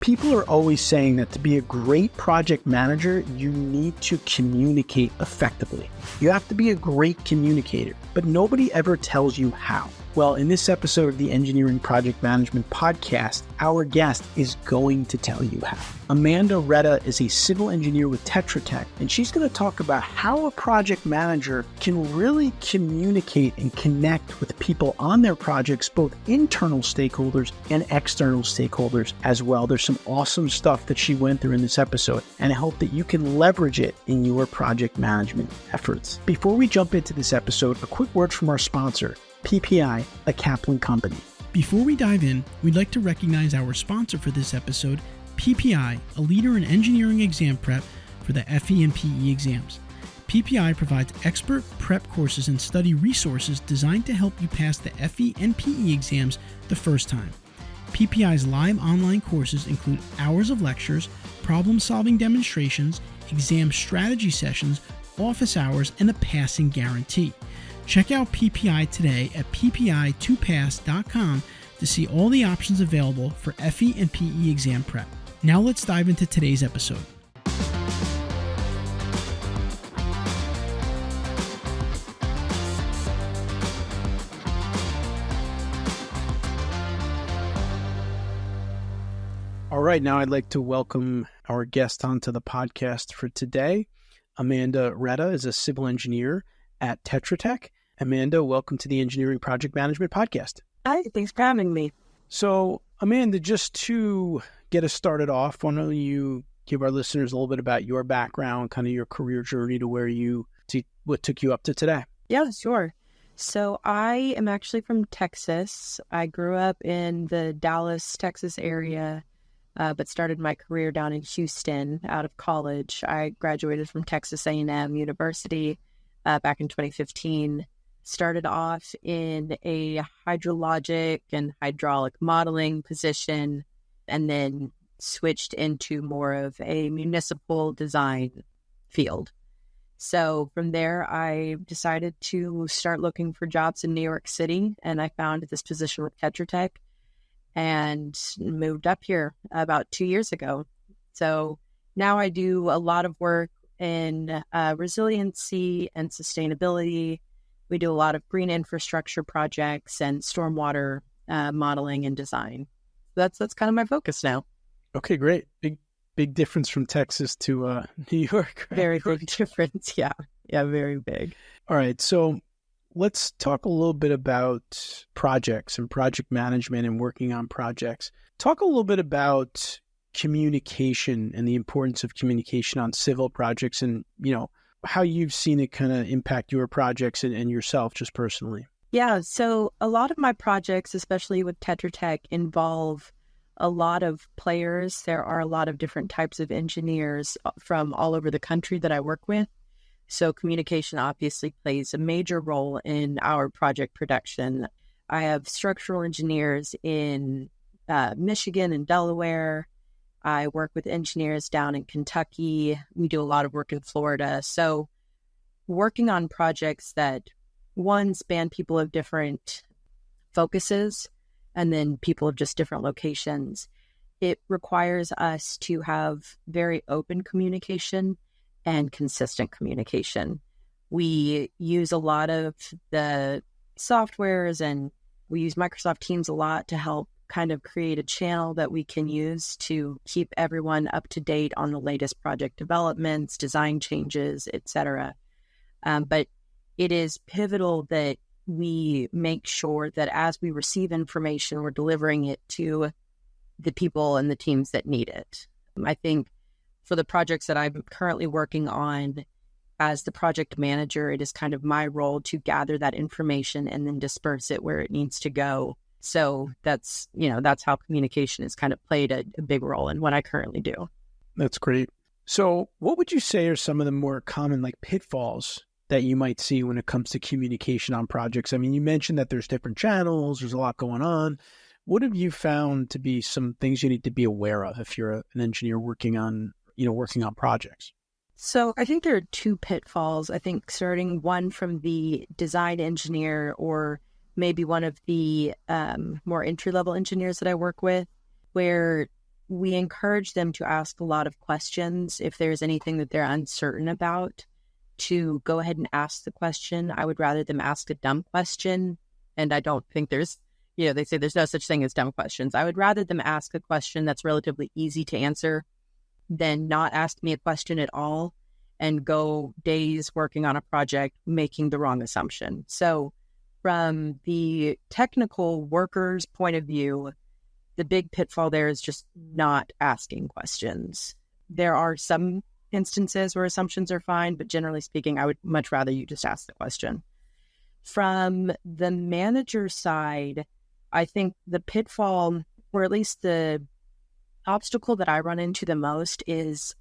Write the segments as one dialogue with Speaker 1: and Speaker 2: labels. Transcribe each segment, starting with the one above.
Speaker 1: People are always saying that to be a great project manager, you need to communicate effectively. You have to be a great communicator, but nobody ever tells you how. Well, in this episode of the Engineering Project Management Podcast, our guest is going to tell you how. Amanda Retta is a civil engineer with Tetra Tech, and she's going to talk about how a project manager can really communicate and connect with people on their projects, both internal stakeholders and external stakeholders as well. There's some awesome stuff that she went through in this episode, and I hope that you can leverage it in your project management efforts. Before we jump into this episode, a quick word from our sponsor, PPI, a Kaplan company.
Speaker 2: Before we dive in, we'd like to recognize our sponsor for this episode, PPI, a leader in engineering exam prep for the FE and PE exams. PPI provides expert prep courses and study resources designed to help you pass the FE and PE exams the first time. PPI's live online courses include hours of lectures, problem-solving demonstrations, exam strategy sessions, office hours, and a passing guarantee. Check out PPI today at ppi2pass.com to see all the options available for FE and PE exam prep. Now let's dive into today's episode.
Speaker 1: All right, now I'd like to welcome our guest onto the podcast for today. Amanda Retta is a civil engineer at Tetra Tech. Amanda, welcome to the Engineering Project Management Podcast.
Speaker 3: Hi, thanks for having me.
Speaker 1: So, Amanda, just to get us started off, why don't you give our listeners a little bit about your background, kind of your career journey to what took you up to today?
Speaker 3: Yeah, sure. So I am actually from Texas. I grew up in the Dallas, Texas area, but started my career down in Houston out of college. I graduated from Texas A&M University back in 2015. Started off in a hydrologic and hydraulic modeling position, and then switched into more of a municipal design field. So from there, I decided to start looking for jobs in New York City, and I found this position with Tetra Tech and moved up here about 2 years ago. So now I do a lot of work in resiliency and sustainability. We do a lot of green infrastructure projects and stormwater modeling and design. That's kind of my focus now.
Speaker 1: Okay, great. Big difference from Texas to New York. Right?
Speaker 3: Very big difference. Yeah, very big.
Speaker 1: All right, so let's talk a little bit about projects and project management and working on projects. Talk a little bit about communication and the importance of communication on civil projects, and how you've seen it kind of impact your projects and yourself just personally.
Speaker 3: Yeah, so a lot of my projects, especially with Tetra Tech, involve a lot of players. There are a lot of different types of engineers from all over the country that I work with. So communication obviously plays a major role in our project production. I have structural engineers in Michigan and Delaware. I work with engineers down in Kentucky. We do a lot of work in Florida. So working on projects that, one, span people of different focuses, and then people of just different locations, it requires us to have very open communication and consistent communication. We use a lot of the softwares, and we use Microsoft Teams a lot to help kind of create a channel that we can use to keep everyone up to date on the latest project developments, design changes, etc. But it is pivotal that we make sure that as we receive information, we're delivering it to the people and the teams that need it. I think for the projects that I'm currently working on as the project manager, it is kind of my role to gather that information and then disperse it where it needs to go. So that's how communication has kind of played a big role in what I currently do.
Speaker 1: That's great. So what would you say are some of the more common pitfalls that you might see when it comes to communication on projects? I mean, you mentioned that there's different channels, there's a lot going on. What have you found to be some things you need to be aware of if you're an engineer working on projects?
Speaker 3: So I think there are two pitfalls. I think starting one from the design engineer, or maybe one of the more entry-level engineers that I work with, where we encourage them to ask a lot of questions. If there's anything that they're uncertain about, to go ahead and ask the question. I would rather them ask a dumb question. And I don't think there's, they say there's no such thing as dumb questions. I would rather them ask a question that's relatively easy to answer than not ask me a question at all and go days working on a project making the wrong assumption. So from the technical worker's point of view, the big pitfall there is just not asking questions. There are some instances where assumptions are fine, but generally speaking, I would much rather you just ask the question. From the manager side, I think the pitfall, or at least the obstacle that I run into the most, is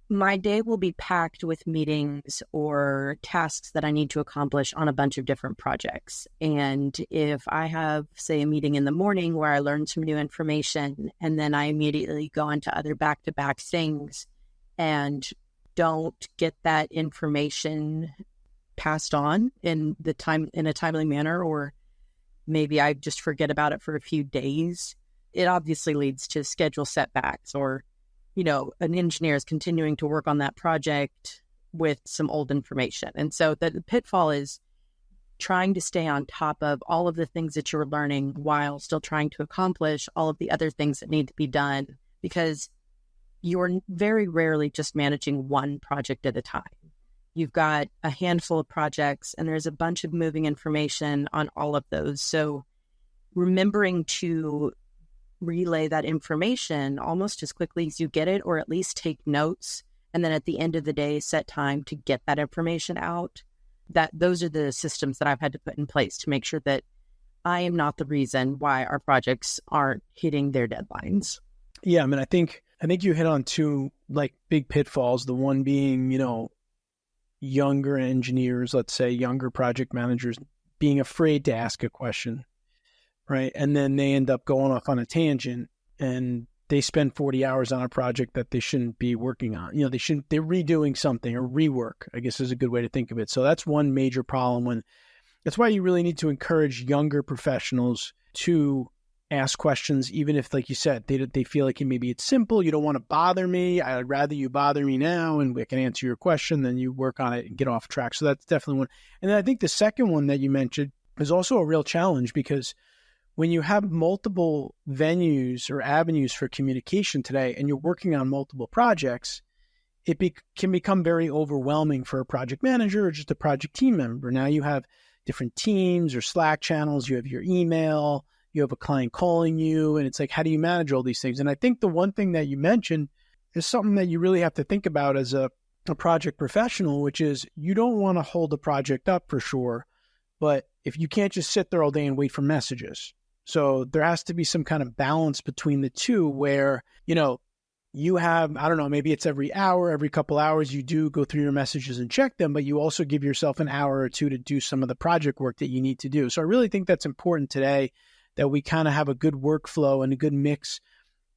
Speaker 3: my day will be packed with meetings or tasks that I need to accomplish on a bunch of different projects. And if I have, say, a meeting in the morning where I learn some new information, and then I immediately go into other back-to-back things and don't get that information passed on in a timely manner, or maybe I just forget about it for a few days, it obviously leads to schedule setbacks, or, an engineer is continuing to work on that project with some old information. And so the pitfall is trying to stay on top of all of the things that you're learning while still trying to accomplish all of the other things that need to be done, because you're very rarely just managing one project at a time. You've got a handful of projects and there's a bunch of moving information on all of those. So remembering to relay that information almost as quickly as you get it, or at least take notes, and then at the end of the day, set time to get that information out. Those are the systems that I've had to put in place to make sure that I am not the reason why our projects aren't hitting their deadlines.
Speaker 1: Yeah, I mean, I think you hit on two big pitfalls. The one being, younger engineers, let's say younger project managers, being afraid to ask a question, right? And then they end up going off on a tangent and they spend 40 hours on a project that they shouldn't be working on. They're redoing something, or rework, I guess is a good way to think of it. So that's one major problem. That's why you really need to encourage younger professionals to ask questions, even if, like you said, they feel like maybe it's simple. You don't want to bother me. I'd rather you bother me now and we can answer your question than you work on it and get off track. So that's definitely one. And then I think the second one that you mentioned is also a real challenge, because when you have multiple venues or avenues for communication today and you're working on multiple projects, it can become very overwhelming for a project manager or just a project team member. Now you have different teams or Slack channels, you have your email, you have a client calling you, and it's like, how do you manage all these things? And I think the one thing that you mentioned is something that you really have to think about as a project professional, which is you don't want to hold a project up for sure, but if you can't just sit there all day and wait for messages. So there has to be some kind of balance between the two where, you have, I don't know, maybe it's every hour, every couple hours, you do go through your messages and check them, but you also give yourself an hour or two to do some of the project work that you need to do. So I really think that's important today, that we kind of have a good workflow and a good mix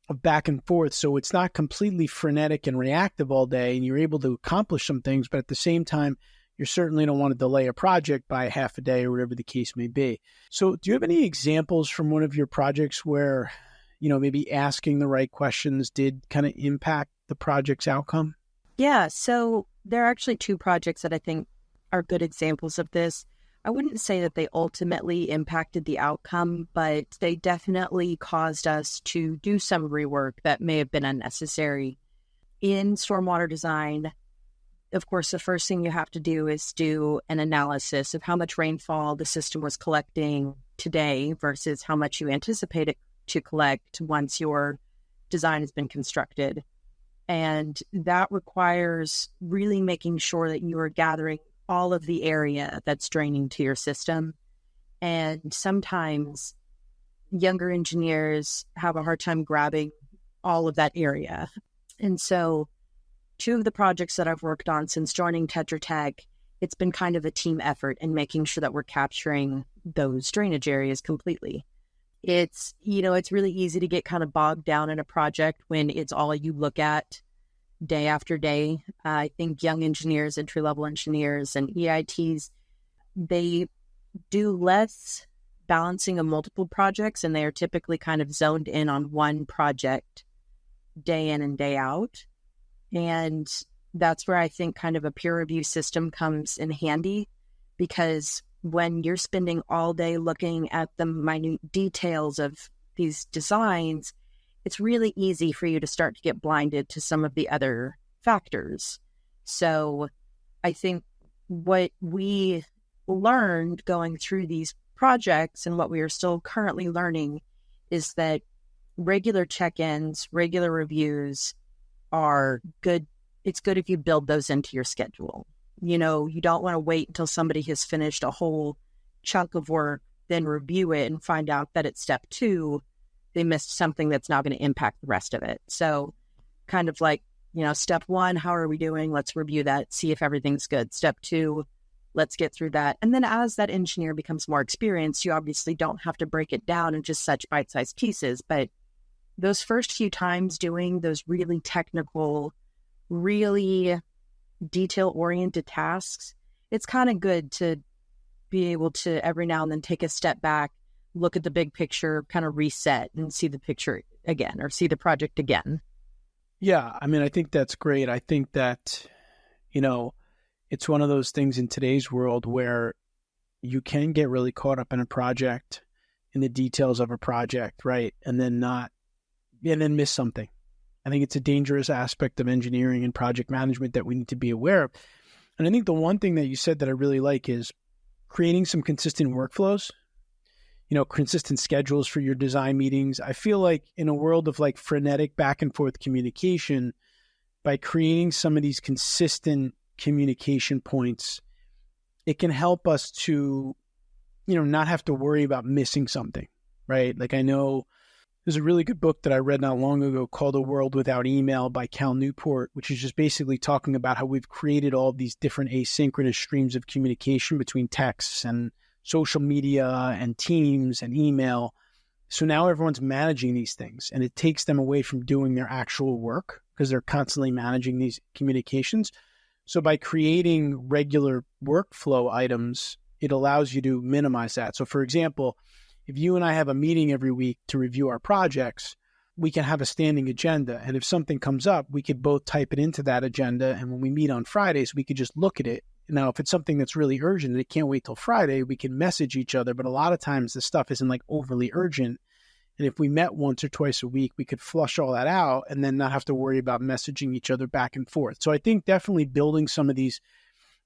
Speaker 1: of back and forth. So it's not completely frenetic and reactive all day, and you're able to accomplish some things, but at the same time, you certainly don't want to delay a project by half a day or whatever the case may be. So do you have any examples from one of your projects where, maybe asking the right questions did kind of impact the project's outcome?
Speaker 3: Yeah, so there are actually two projects that I think are good examples of this. I wouldn't say that they ultimately impacted the outcome, but they definitely caused us to do some rework that may have been unnecessary. In stormwater design, of course, the first thing you have to do is do an analysis of how much rainfall the system was collecting today versus how much you anticipate it to collect once your design has been constructed. And that requires really making sure that you are gathering all of the area that's draining to your system. And sometimes younger engineers have a hard time grabbing all of that area. And so two of the projects that I've worked on since joining Tetra Tech, it's been kind of a team effort in making sure that we're capturing those drainage areas completely. It's really easy to get kind of bogged down in a project when it's all you look at day after day. I think young engineers, entry-level engineers, and EITs, they do less balancing of multiple projects, and they are typically kind of zoned in on one project day in and day out. And that's where I think kind of a peer review system comes in handy, because when you're spending all day looking at the minute details of these designs, it's really easy for you to start to get blinded to some of the other factors. So I think what we learned going through these projects and what we are still currently learning is that regular check-ins, regular reviews are good. It's good if you build those into your schedule. You don't want to wait until somebody has finished a whole chunk of work, then review it and find out that at step 2, they missed something that's now going to impact the rest of it. So kind of like, step 1, how are we doing? Let's review that, see if everything's good. Step 2, let's get through that. And then as that engineer becomes more experienced, you obviously don't have to break it down into just such bite-sized pieces. But those first few times doing those really technical, really detail-oriented tasks, it's kind of good to be able to every now and then take a step back, look at the big picture, kind of reset and see the picture again or see the project again.
Speaker 1: Yeah, I mean, I think that's great. I think that, it's one of those things in today's world where you can get really caught up in a project, in the details of a project, right? And then miss something. I think it's a dangerous aspect of engineering and project management that we need to be aware of. And I think the one thing that you said that I really like is creating some consistent workflows, consistent schedules for your design meetings. I feel like in a world of like frenetic back and forth communication, by creating some of these consistent communication points, it can help us to, not have to worry about missing something, right? Like I know there's a really good book that I read not long ago called A World Without Email by Cal Newport, which is just basically talking about how we've created all these different asynchronous streams of communication between texts and social media and Teams and email. So now everyone's managing these things, and it takes them away from doing their actual work because they're constantly managing these communications. So by creating regular workflow items, it allows you to minimize that. So for example, if you and I have a meeting every week to review our projects, we can have a standing agenda. And if something comes up, we could both type it into that agenda. And when we meet on Fridays, we could just look at it. Now, if it's something that's really urgent and it can't wait till Friday, we can message each other. But a lot of times the stuff isn't like overly urgent. And if we met once or twice a week, we could flush all that out and then not have to worry about messaging each other back and forth. So I think definitely building some of these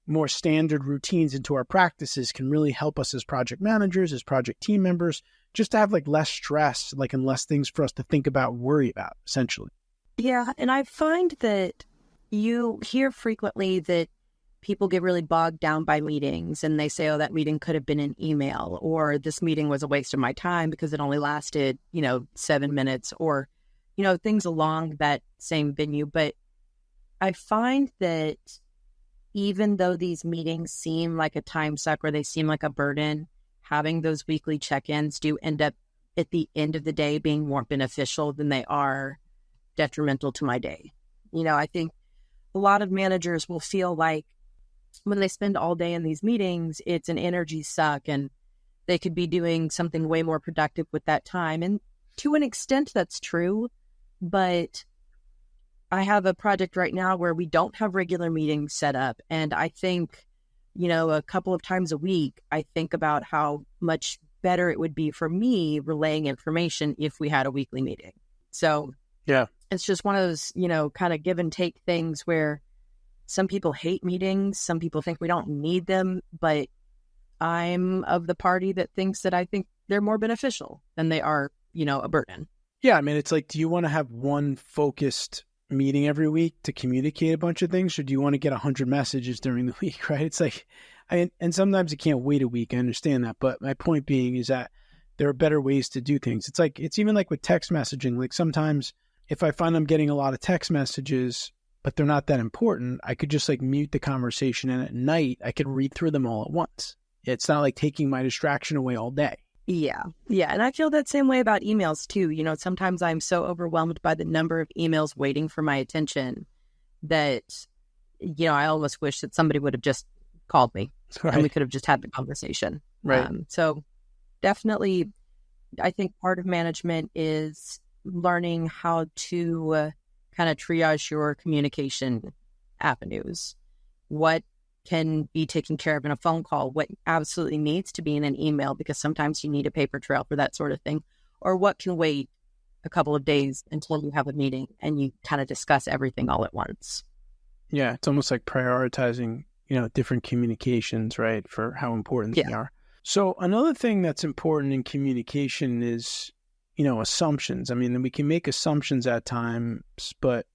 Speaker 1: more standard routines into our practices can really help us as project managers, as project team members, just to have like less stress, and less things for us to think about, worry about, essentially.
Speaker 3: Yeah. And I find that you hear frequently that people get really bogged down by meetings and they say, oh, that meeting could have been an email, or this meeting was a waste of my time because it only lasted, 7 minutes, or, things along that same venue. But I find that even though these meetings seem like a time suck or they seem like a burden, having those weekly check-ins do end up at the end of the day being more beneficial than they are detrimental to my day. I think a lot of managers will feel like when they spend all day in these meetings, it's an energy suck and they could be doing something way more productive with that time. And to an extent, that's true. But I have a project right now where we don't have regular meetings set up. And I think, a couple of times a week, I think about how much better it would be for me relaying information if we had a weekly meeting. So yeah, it's just one of those, kind of give and take things where some people hate meetings. Some people think we don't need them, but I'm of the party that thinks that I think they're more beneficial than they are, a burden.
Speaker 1: Yeah. I mean, it's like, do you want to have one focused meeting every week to communicate a bunch of things, or do you want to get 100 messages during the week, right? It's like, and sometimes it can't wait a week. I understand that. But my point being is that there are better ways to do things. It's even like with text messaging. Like sometimes if I find I'm getting a lot of text messages, but they're not that important, I could just mute the conversation, and at night I could read through them all at once. It's not like taking my distraction away all day.
Speaker 3: Yeah. And I feel that same way about emails too. Sometimes I'm so overwhelmed by the number of emails waiting for my attention that, I almost wish that somebody would have just called me and we could have just had the conversation.
Speaker 1: Right.
Speaker 3: So definitely, I think part of management is learning how to kind of triage your communication avenues. What can be taken care of in a phone call? What absolutely needs to be in an email, because sometimes you need a paper trail for that sort of thing, or what can wait a couple of days until you have a meeting and you kind of discuss everything all at once.
Speaker 1: Yeah, it's almost like prioritizing, different communications, right, for how important they are. So another thing that's important in communication is, assumptions. I mean, we can make assumptions at times, but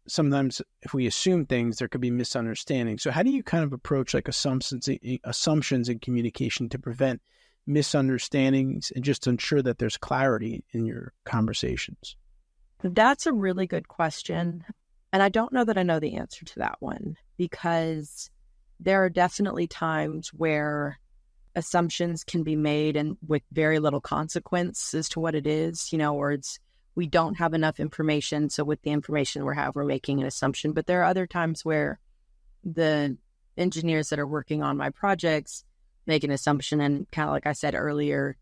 Speaker 1: sometimes if we assume things, there could be misunderstandings. So how do you kind of approach like assumptions in communication to prevent misunderstandings and just to ensure that there's clarity in your conversations?
Speaker 3: That's a really good question. And I don't know that I know the answer to that one, because there are definitely times where assumptions can be made and with very little consequence as to what it is, or we don't have enough information. So with the information we're making an assumption. But there are other times where the engineers that are working on my projects make an assumption. And kind of like I said earlier,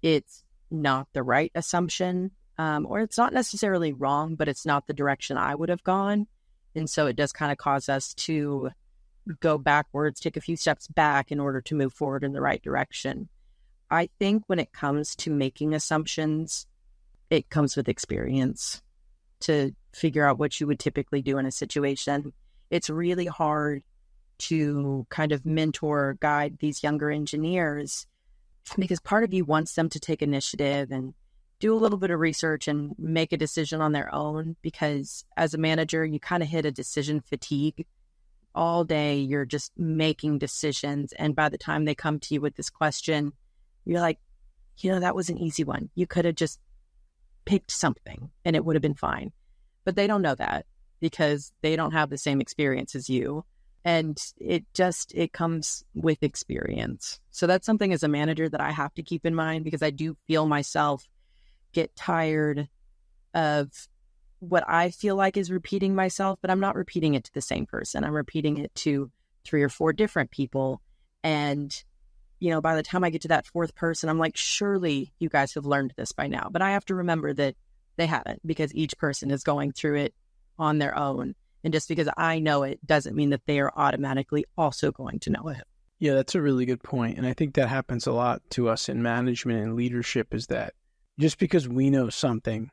Speaker 3: it's not the right assumption, or it's not necessarily wrong, but it's not the direction I would have gone. And so it does kind of cause us to go backwards, take a few steps back in order to move forward in the right direction. I think when it comes to making assumptions, it comes with experience to figure out what you would typically do in a situation. It's really hard to kind of mentor, guide these younger engineers, because part of you wants them to take initiative and do a little bit of research and make a decision on their own, because as a manager, you kind of hit a decision fatigue. All day, you're just making decisions. And by the time they come to you with this question, you're like, that was an easy one. You could have just picked something and it would have been fine. But they don't know that because they don't have the same experience as you. And it comes with experience. So that's something as a manager that I have to keep in mind, because I do feel myself get tired of what I feel like is repeating myself, but I'm not repeating it to the same person. I'm repeating it to 3 or 4 different people. And, by the time I get to that 4th person, I'm like, surely you guys have learned this by now. But I have to remember that they haven't, because each person is going through it on their own. And just because I know it doesn't mean that they are automatically also going to know it.
Speaker 1: Yeah, that's a really good point. And I think that happens a lot to us in management and leadership, is that just because we know something,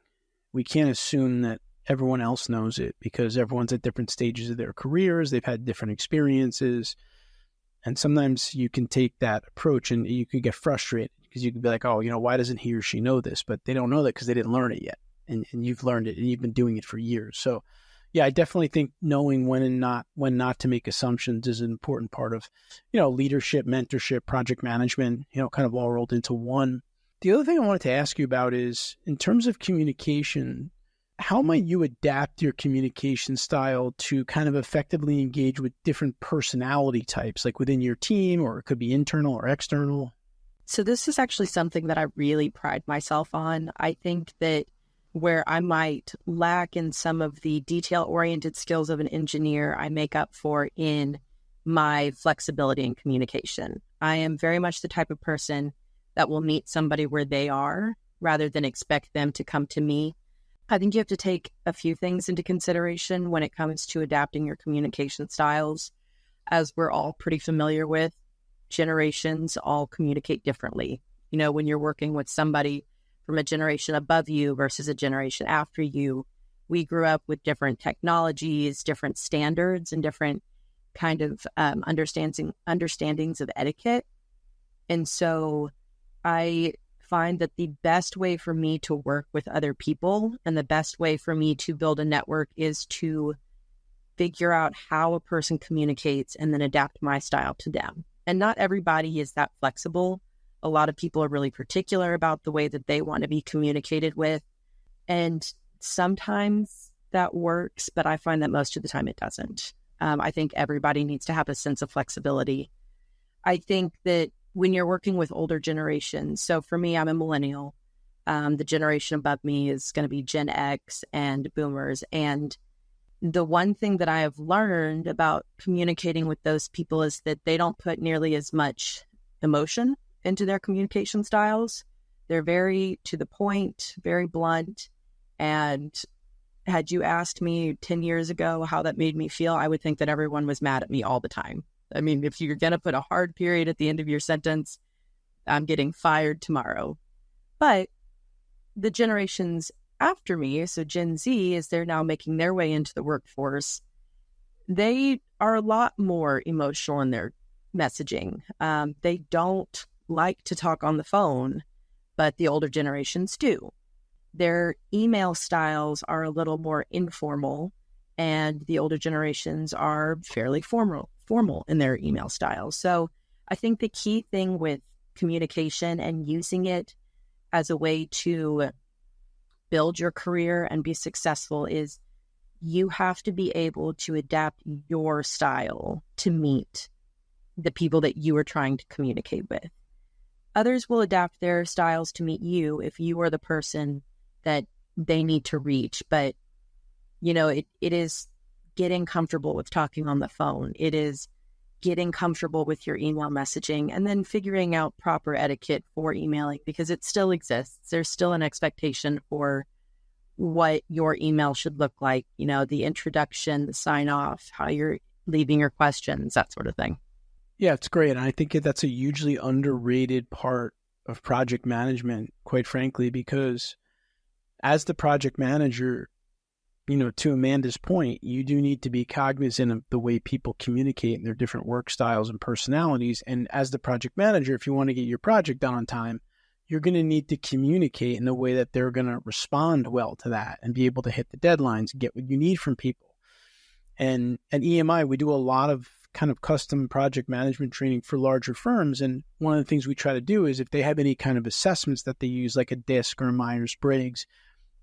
Speaker 1: we can't assume that everyone else knows it, because everyone's at different stages of their careers. They've had different experiences. And sometimes you can take that approach and you could get frustrated, because you could be like, oh, why doesn't he or she know this? But they don't know that because they didn't learn it yet. And you've learned it and you've been doing it for years. So yeah, I definitely think knowing when not to make assumptions is an important part of, leadership, mentorship, project management, kind of all rolled into one. The other thing I wanted to ask you about is, in terms of communication, how might you adapt your communication style to kind of effectively engage with different personality types, like within your team, or it could be internal or external?
Speaker 3: So this is actually something that I really pride myself on. I think that where I might lack in some of the detail-oriented skills of an engineer, I make up for in my flexibility in communication. I am very much the type of person that will meet somebody where they are rather than expect them to come to me. I think you have to take a few things into consideration when it comes to adapting your communication styles. As we're all pretty familiar with, generations all communicate differently. When you're working with somebody from a generation above you versus a generation after you, we grew up with different technologies, different standards, and different kind of understandings of etiquette. And so I find that the best way for me to work with other people and the best way for me to build a network is to figure out how a person communicates and then adapt my style to them. And not everybody is that flexible. A lot of people are really particular about the way that they want to be communicated with. And sometimes that works, but I find that most of the time it doesn't. I think everybody needs to have a sense of flexibility. I think that when you're working with older generations, so for me, I'm a millennial. The generation above me is going to be Gen X and boomers. And the one thing that I have learned about communicating with those people is that they don't put nearly as much emotion into their communication styles. They're very to the point, very blunt, and Had you asked me 10 years ago how that made me feel, I would think that everyone was mad at me all the time. I mean, if you're going to put a hard period at the end of your sentence, I'm getting fired tomorrow. But the generations after me, so Gen Z, as they're now making their way into the workforce, they are a lot more emotional in their messaging. They don't like to talk on the phone, but the older generations do. Their email styles are a little more informal, and the older generations are fairly formal in their email styles. So I think the key thing with communication and using it as a way to build your career and be successful is you have to be able to adapt your style to meet the people that you are trying to communicate with. Others will adapt their styles to meet you if you are the person that they need to reach. But, it is getting comfortable with talking on the phone. It is getting comfortable with your email messaging and then figuring out proper etiquette for emailing, because it still exists. There's still an expectation for what your email should look like, the introduction, the sign off, how you're leaving your questions, that sort of thing.
Speaker 1: Yeah, it's great. And I think that's a hugely underrated part of project management, quite frankly, because as the project manager, to Amanda's point, you do need to be cognizant of the way people communicate and their different work styles and personalities. And as the project manager, if you want to get your project done on time, you're going to need to communicate in a way that they're going to respond well to that and be able to hit the deadlines and get what you need from people. And at EMI, we do a lot of kind of custom project management training for larger firms. And one of the things we try to do is if they have any kind of assessments that they use, like a DISC or a Myers-Briggs,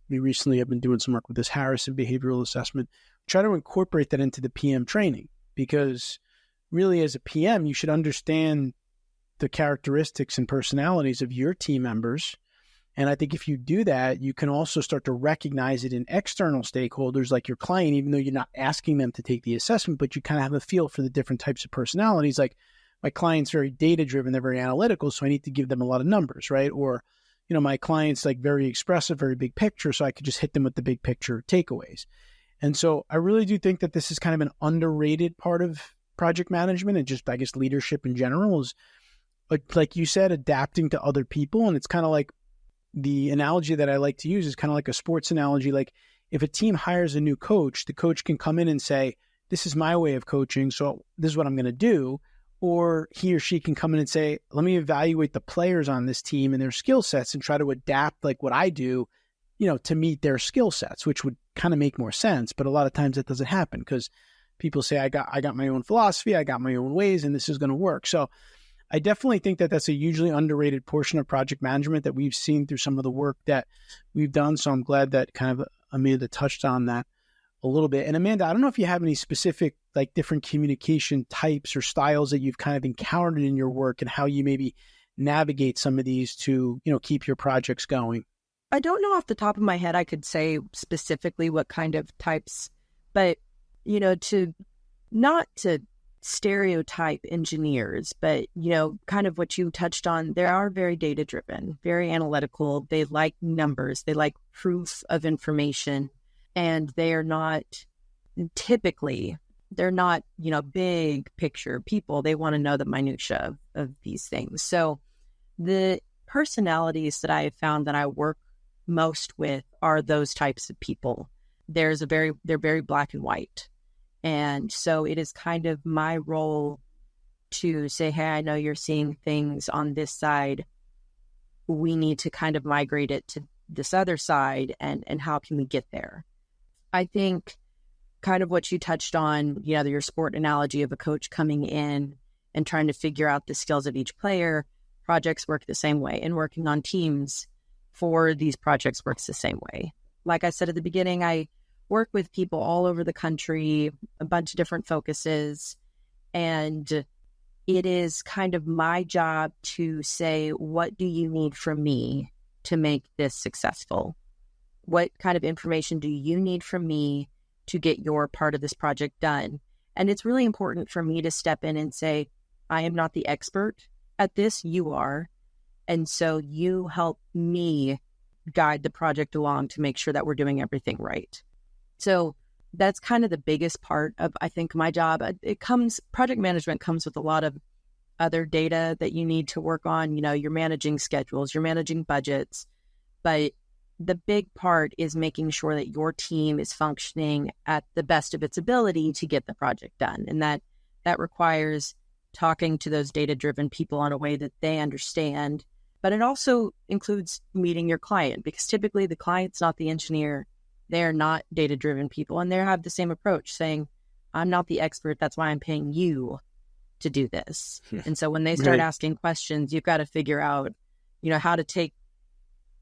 Speaker 1: we recently have been doing some work with this Harrison behavioral assessment, try to incorporate that into the PM training, because really as a PM, you should understand the characteristics and personalities of your team members. And I think if you do that, you can also start to recognize it in external stakeholders like your client, even though you're not asking them to take the assessment, but you kind of have a feel for the different types of personalities. Like my client's very data-driven, they're very analytical, so I need to give them a lot of numbers, right? Or, my client's like very expressive, very big picture, so I could just hit them with the big picture takeaways. And so I really do think that this is kind of an underrated part of project management and just, I guess, leadership in general is, like you said, adapting to other people. And it's kind of like the analogy that I like to use is kind of like a sports analogy. Like if a team hires a new coach, the coach can come in and say, this is my way of coaching, so this is what I'm going to do. Or he or she can come in and say, let me evaluate the players on this team and their skill sets and try to adapt like what I do, to meet their skill sets, which would kind of make more sense. But a lot of times that doesn't happen because people say, I got my own philosophy, I got my own ways, and this is going to work. So I definitely think that that's a hugely underrated portion of project management that we've seen through some of the work that we've done. So I'm glad that kind of Amanda touched on that a little bit. And Amanda, I don't know if you have any specific, like different communication types or styles that you've kind of encountered in your work and how you maybe navigate some of these to, keep your projects going.
Speaker 3: I don't know off the top of my head, I could say specifically what kind of types, but, not to stereotype engineers, but, kind of what you touched on, they are very data-driven, very analytical. They like numbers. They like proof of information. And they are not typically, they're not, big picture people. They want to know the minutia of these things. So the personalities that I have found that I work most with are those types of people. They're very black and white. And so it is kind of my role to say, hey, I know you're seeing things on this side. We need to kind of migrate it to this other side. And how can we get there? I think kind of what you touched on, your sport analogy of a coach coming in and trying to figure out the skills of each player, projects work the same way. And working on teams for these projects works the same way. Like I said at the beginning, I work with people all over the country, a bunch of different focuses. And it is kind of my job to say, what do you need from me to make this successful? What kind of information do you need from me to get your part of this project done? And it's really important for me to step in and say, I am not the expert at this, you are. And so you help me guide the project along to make sure that we're doing everything right. So that's kind of the biggest part of, I think, my job. Project management comes with a lot of other data that you need to work on. You're managing schedules, you're managing budgets, but the big part is making sure that your team is functioning at the best of its ability to get the project done. And that requires talking to those data-driven people in a way that they understand. But it also includes meeting your client, because typically the client's not the engineer. They're not data-driven people, and they have the same approach, saying, I'm not the expert, that's why I'm paying you to do this. And so when they start asking questions, you've got to figure out, how to take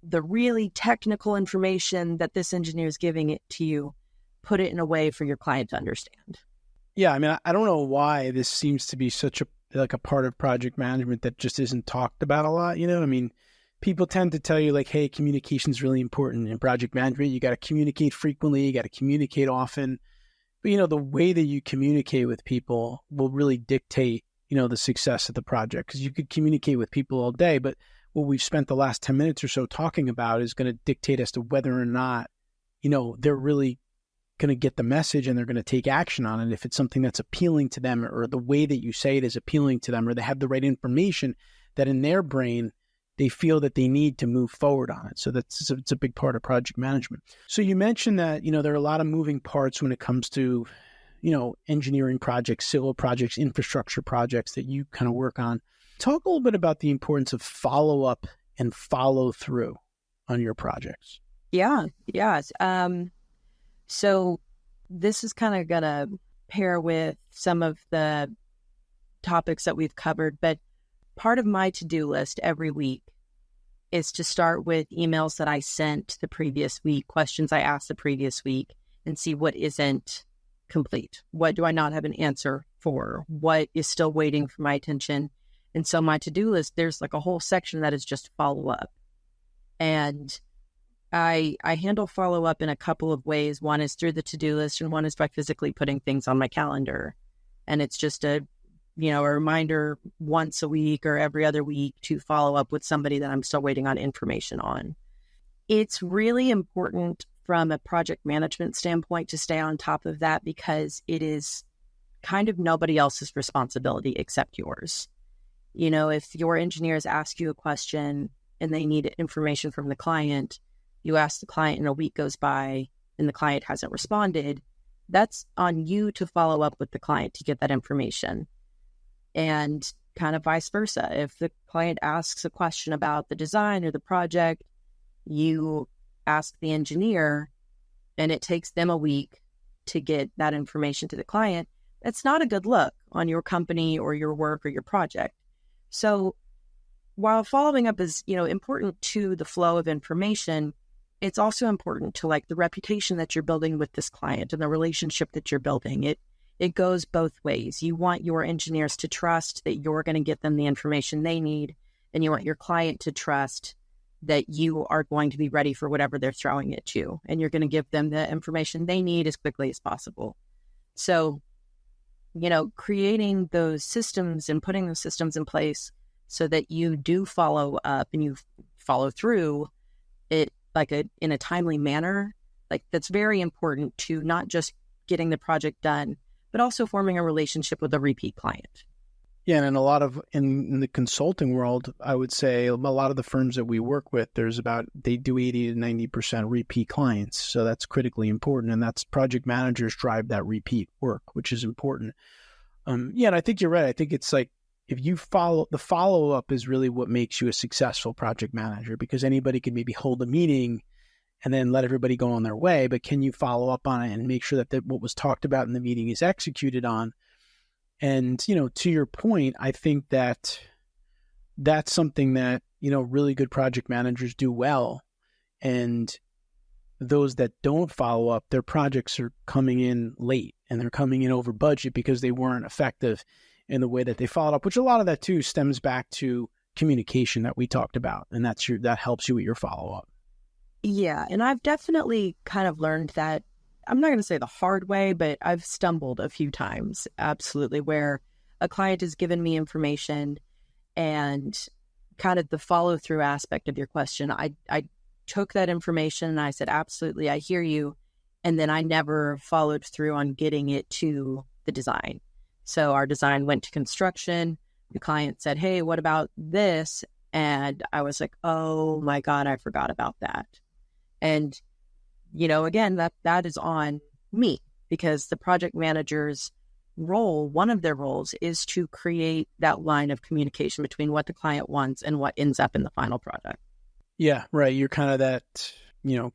Speaker 3: the really technical information that this engineer is giving it to you, put it in a way for your client to understand.
Speaker 1: Yeah, I mean, I don't know why this seems to be such a part of project management that just isn't talked about a lot. I mean, people tend to tell you like, hey, communication is really important in project management. You got to communicate frequently, you got to communicate often. But, the way that you communicate with people will really dictate, the success of the project, because you could communicate with people all day, but what we've spent the last 10 minutes or so talking about is going to dictate as to whether or not, they're really going to get the message and they're going to take action on it. If it's something that's appealing to them, or the way that you say it is appealing to them, or they have the right information that in their brain, they feel that they need to move forward on it. So it's a big part of project management. So you mentioned that, there are a lot of moving parts when it comes to, engineering projects, civil projects, infrastructure projects that you kind of work on. Talk a little bit about the importance of follow-up and follow-through on your projects.
Speaker 3: Yeah. So this is kind of going to pair with some of the topics that we've covered, but part of my to-do list every week is to start with emails that I sent the previous week, questions I asked the previous week, and see what isn't complete. What do I not have an answer for? What is still waiting for my attention? And so my to-do list, there's like a whole section that is just follow-up. And I handle follow-up in a couple of ways. One is through the to-do list, and one is by physically putting things on my calendar. And it's just a reminder once a week or every other week to follow up with somebody that I'm still waiting on information on. It's really important from a project management standpoint to stay on top of that, because it is kind of nobody else's responsibility except yours. If your engineers ask you a question and they need information from the client, you ask the client and a week goes by and the client hasn't responded, that's on you to follow up with the client to get that information. And kind of vice versa. If the client asks a question about the design or the project, you ask the engineer and it takes them a week to get that information to the client, that's not a good look on your company or your work or your project. So while following up is, important to the flow of information, it's also important to the reputation that you're building with this client and the relationship that you're building. It goes both ways. You want your engineers to trust that you're going to get them the information they need, and you want your client to trust that you are going to be ready for whatever they're throwing at you, and you're going to give them the information they need as quickly as possible. So, creating those systems and putting those systems in place so that you do follow up and you follow through it in a timely manner, that's very important to not just getting the project done, but also forming a relationship with a repeat client.
Speaker 1: Yeah, and in the consulting world, I would say a lot of the firms that we work with, they do 80 to 90% repeat clients. So that's critically important. And that's project managers drive that repeat work, which is important. And I think you're right. I think it's if you the follow-up is really what makes you a successful project manager, because anybody can maybe hold a meeting and then let everybody go on their way. But can you follow up on it and make sure that what was talked about in the meeting is executed on? And, to your point, I think that that's something that, really good project managers do well. And those that don't follow up, their projects are coming in late and they're coming in over budget because they weren't effective in the way that they followed up, which a lot of that too stems back to communication that we talked about. And that helps you with your follow-up.
Speaker 3: Yeah. And I've definitely kind of learned that, I'm not going to say the hard way, but I've stumbled a few times, absolutely, where a client has given me information and kind of the follow through aspect of your question. I took that information and I said, absolutely, I hear you. And then I never followed through on getting it to the design. So our design went to construction. The client said, hey, what about this? And I was like, oh my God, I forgot about that. And, again, that is on me, because the project manager's role, one of their roles, is to create that line of communication between what the client wants and what ends up in the final product.
Speaker 1: Yeah, right. You're kind of that,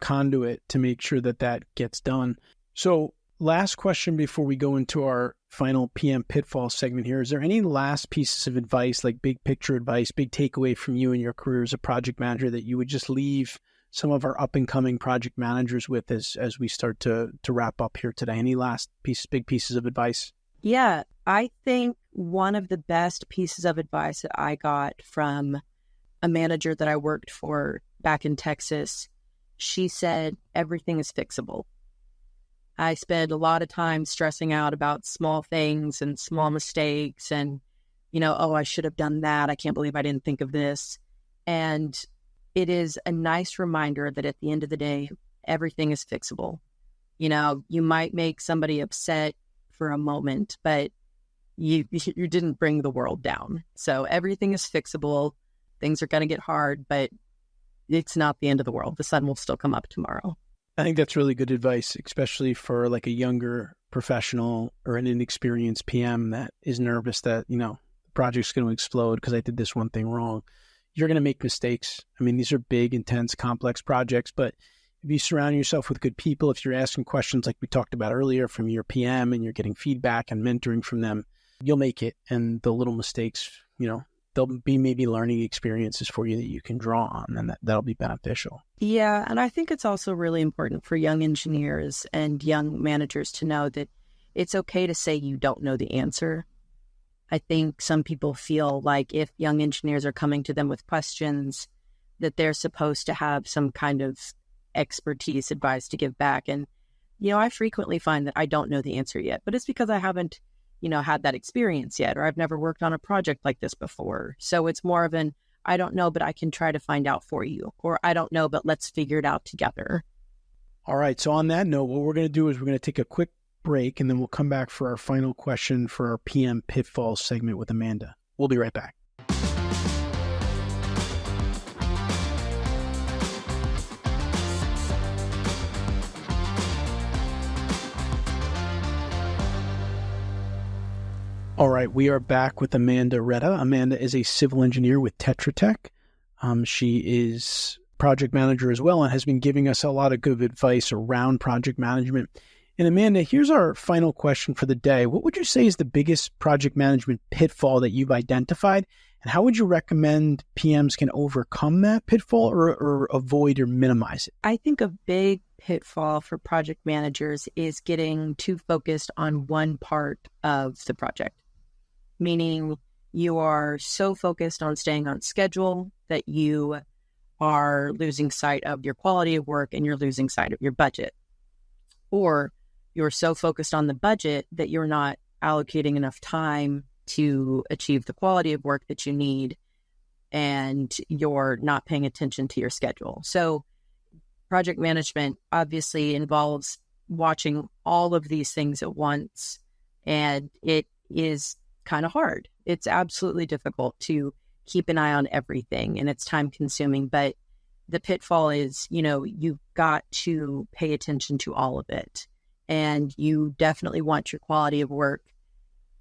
Speaker 1: conduit to make sure that gets done. So last question before we go into our final PM pitfall segment here. Is there any last pieces of advice, like big picture advice, big takeaway from you in your career as a project manager that you would just leave some of our up and coming project managers with as we start to wrap up here today? Any last big pieces of advice?
Speaker 3: Yeah, I think one of the best pieces of advice that I got from a manager that I worked for back in Texas, she said, everything is fixable. I spend a lot of time stressing out about small things and small mistakes and, oh, I should have done that. I can't believe I didn't think of this. And it is a nice reminder that at the end of the day, everything is fixable. You might make somebody upset for a moment, but you didn't bring the world down. So everything is fixable. Things are going to get hard, but it's not the end of the world. The sun will still come up tomorrow.
Speaker 1: I think that's really good advice, especially for like a younger professional or an inexperienced PM that is nervous that, the project's going to explode because I did this one thing wrong. You're going to make mistakes. I mean, these are big, intense, complex projects, but if you surround yourself with good people, if you're asking questions like we talked about earlier from your PM and you're getting feedback and mentoring from them, you'll make it. And the little mistakes, there'll be maybe learning experiences for you that you can draw on, and that'll be beneficial.
Speaker 3: Yeah, and I think it's also really important for young engineers and young managers to know that it's okay to say you don't know the answer. I think some people feel like if young engineers are coming to them with questions, that they're supposed to have some kind of expertise advice to give back. And, I frequently find that I don't know the answer yet, but it's because I haven't had that experience yet, or I've never worked on a project like this before. So it's more of an, I don't know, but I can try to find out for you, or I don't know, but let's figure it out together.
Speaker 1: All right. So on that note, what we're going to do is we're going to take a quick break, and then we'll come back for our final question for our PM Pitfall segment with Amanda. We'll be right back. All right, we are back with Amanda Retta. Amanda is a civil engineer with Tetra Tech. She is project manager as well and has been giving us a lot of good advice around project management. And Amanda, here's our final question for the day. What would you say is the biggest project management pitfall that you've identified? And how would you recommend PMs can overcome that pitfall or avoid or minimize it?
Speaker 3: I think a big pitfall for project managers is getting too focused on one part of the project. Meaning you are so focused on staying on schedule that you are losing sight of your quality of work and you're losing sight of your budget. Or you're so focused on the budget that you're not allocating enough time to achieve the quality of work that you need, and you're not paying attention to your schedule. So project management obviously involves watching all of these things at once, and it is kind of hard. It's absolutely difficult to keep an eye on everything, and it's time consuming, but the pitfall is, you've got to pay attention to all of it. And you definitely want your quality of work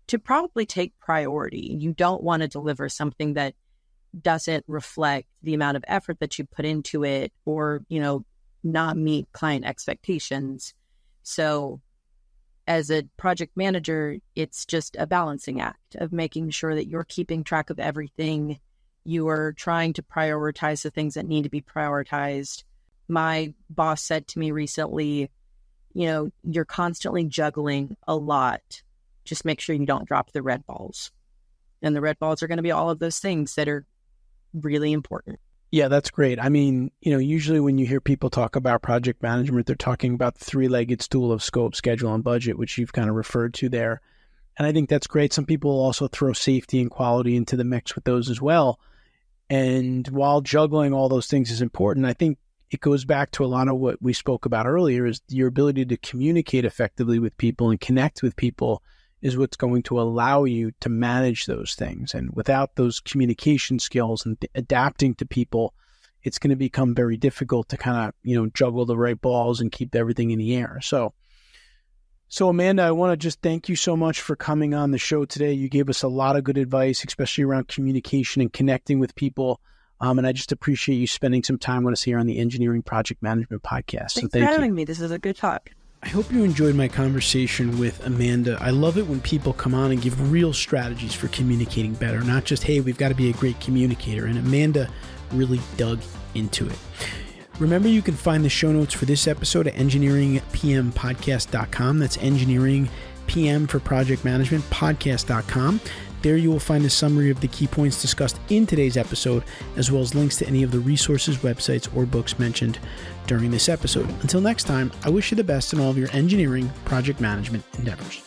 Speaker 3: to probably take priority. You don't want to deliver something that doesn't reflect the amount of effort that you put into it, or, not meet client expectations. So as a project manager, it's just a balancing act of making sure that you're keeping track of everything. You are trying to prioritize the things that need to be prioritized. My boss said to me recently, you're constantly juggling a lot. Just make sure you don't drop the red balls. And the red balls are going to be all of those things that are really important.
Speaker 1: Yeah, that's great. I mean, usually when you hear people talk about project management, they're talking about the three-legged stool of scope, schedule, and budget, which you've kind of referred to there. And I think that's great. Some people also throw safety and quality into the mix with those as well. And while juggling all those things is important, I think it goes back to a lot of what we spoke about earlier, is your ability to communicate effectively with people and connect with people is what's going to allow you to manage those things. And without those communication skills and adapting to people, it's going to become very difficult to kind of, juggle the right balls and keep everything in the air. So Amanda, I want to just thank you so much for coming on the show today. You gave us a lot of good advice, especially around communication and connecting with people. And I just appreciate you spending some time with us here on the Engineering Project Management Podcast.
Speaker 3: Thanks for having me. This is a good talk.
Speaker 2: I hope you enjoyed my conversation with Amanda. I love it when people come on and give real strategies for communicating better, not just, hey, we've got to be a great communicator. And Amanda really dug into it. Remember, you can find the show notes for this episode at engineeringpmpodcast.com. That's engineering PM for project management podcast.com. There you will find a summary of the key points discussed in today's episode, as well as links to any of the resources, websites, or books mentioned during this episode. Until next time, I wish you the best in all of your engineering project management endeavors.